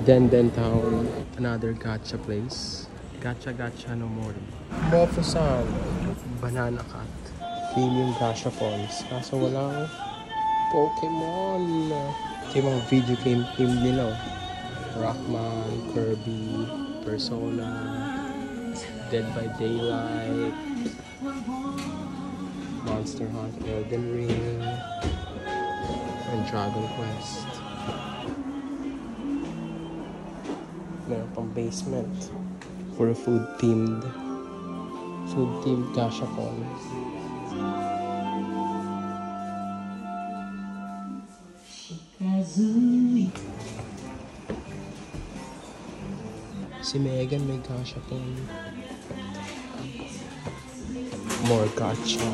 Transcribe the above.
Denden Town, another gacha place. Gacha no more. Mofusan, Banana Cat. Theme yung gacha phones. Kaso walang Pokemon. Ito yung mga video game theme nila. Rockman, Kirby, Persona, Dead by Daylight, Monster Hunter, Elden Ring, and Dragon Quest. Meron pang basement for a food-themed gashapon. Si Megan may gashapon. More gacha.